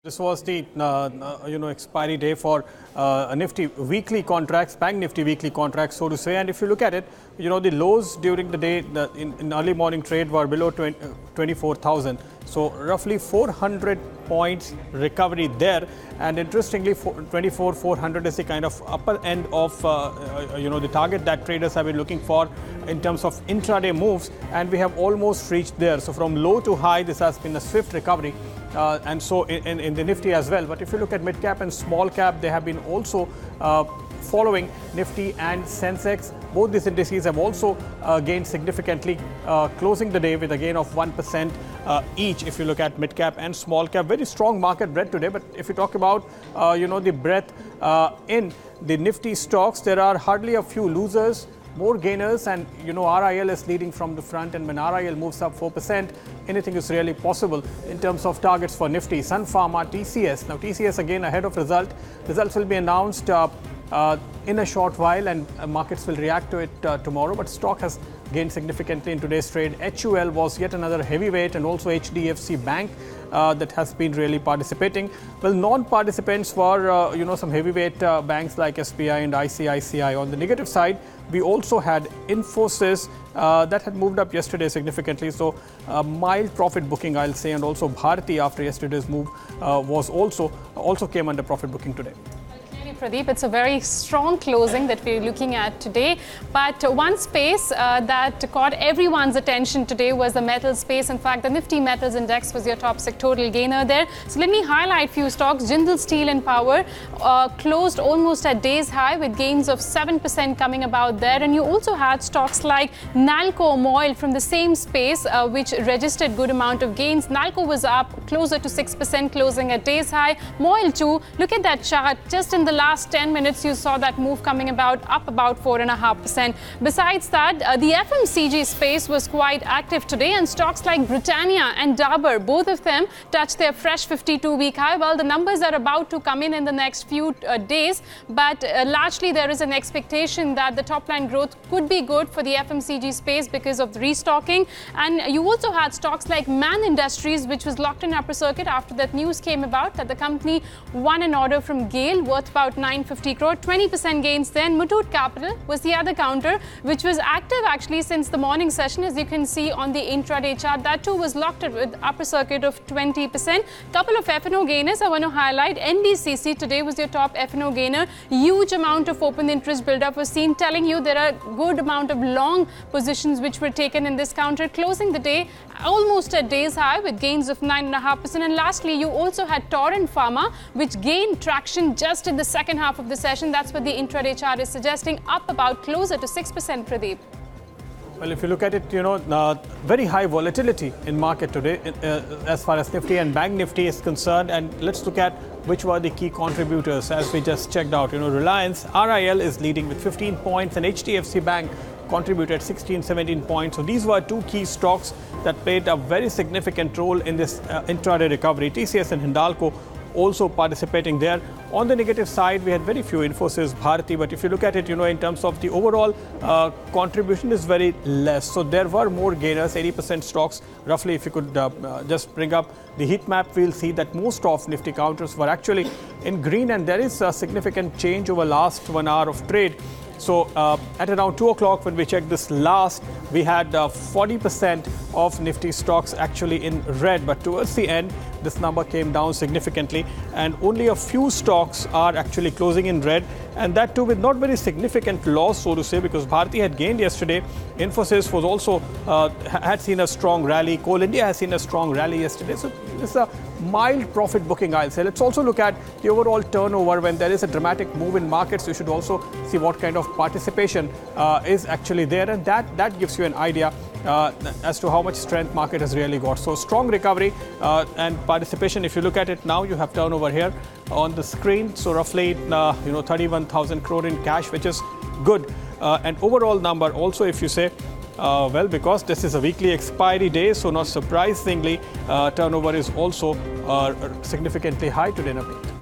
This was the expiry day for Nifty weekly contracts, Bank Nifty weekly contracts, so to say. And if you look at it, the lows during the day in early morning trade were below 24,000. So roughly 400 points recovery there. And interestingly, 24,400 is the kind of upper end of the target that traders have been looking for in terms of intraday moves, and we have almost reached there. So from low to high, this has been a swift recovery. And so in the Nifty as well. But if you look at mid cap and small cap, they have been also following Nifty and Sensex. Both these indices have also gained significantly, closing the day with a gain of 1% each. If you look at mid cap and small cap, very strong market breadth today. But if you talk about the breadth in the Nifty stocks, there are hardly a few losers, more gainers, and RIL is leading from the front. And when RIL moves up 4%, anything is really possible in terms of targets for Nifty. Sun Pharma, TCS. Now TCS again ahead of result. Results will be announced in a short while, and markets will react to it tomorrow. But stock has gained significantly in today's trade. HUL was yet another heavyweight, and also HDFC Bank that has been really participating. Well, non-participants were some heavyweight banks like SBI and ICICI. On the negative side, we also had Infosys that had moved up yesterday significantly. So mild profit booking, I'll say, and also Bharti after yesterday's move was also came under profit booking today. Pradeep, it's a very strong closing that we're looking at today. But one space that caught everyone's attention today was the metal space. In fact, the Nifty Metals Index was your top sectoral gainer there. So let me highlight few stocks. Jindal Steel and Power closed almost at day's high with gains of 7% coming about there. And you also had stocks like Nalco Moil from the same space, which registered good amount of gains. Nalco was up closer to 6% closing at day's high. Moil too, look at that chart. Just in the last 10 minutes, you saw that move coming up about 4.5%. Besides that, the FMCG space was quite active today, and stocks like Britannia and Dabur, both of them touched their fresh 52-week high. Well, the numbers are about to come in the next few days, but largely there is an expectation that the top line growth could be good for the FMCG space because of the restocking. And you also had stocks like Man Industries, which was locked in upper circuit after that news came about that the company won an order from GAIL worth about 950 crore, 20% gains then. Muthoot Capital was the other counter, which was active actually since the morning session, as you can see on the intraday chart. That too was locked with upper circuit of 20%. Couple of F&O gainers I want to highlight. NBCC today was your top F&O gainer. Huge amount of open interest build-up was seen, telling you there are good amount of long positions which were taken in this counter, closing the day almost at day's high with gains of 9.5%. And lastly, you also had Torrent Pharma, which gained traction just in the second half of the session. That's what the intraday chart is suggesting, up about closer to 6%, Pradeep. Well, if you look at it, very high volatility in market today as far as Nifty and Bank Nifty is concerned. And let's look at which were the key contributors as we just checked out. Reliance, RIL is leading with 15 points, and HDFC Bank contributed 16-17 points. So these were two key stocks that played a very significant role in this intraday recovery. TCS and Hindalco also participating there. On the negative side, we had very few Infosys, Bharti, but if you look at it, in terms of the overall contribution is very less. So there were more gainers, 80% stocks. Roughly, if you could just bring up the heat map, we'll see that most of Nifty counters were actually in green, and there is a significant change over last 1 hour of trade. So at around 2 o'clock when we checked this last, we had 40% of Nifty stocks actually in red. But towards the end, this number came down significantly, and only a few stocks are actually closing in red. And that too with not very significant loss, so to say, because Bharti had gained yesterday. Infosys was also had seen a strong rally. Coal India has seen a strong rally yesterday. So it's a mild profit booking, I'll say. Let's also look at the overall turnover. When there is a dramatic move in markets, you should also see what kind of participation is actually there, and that gives you an idea as to how much strength market has really got. So strong recovery and participation. If you look at it now, you have turnover here on the screen. So roughly 31,000 crore in cash, which is good. And overall number also, if you say, well, because this is a weekly expiry day, so not surprisingly, turnover is also significantly high today, Navneet.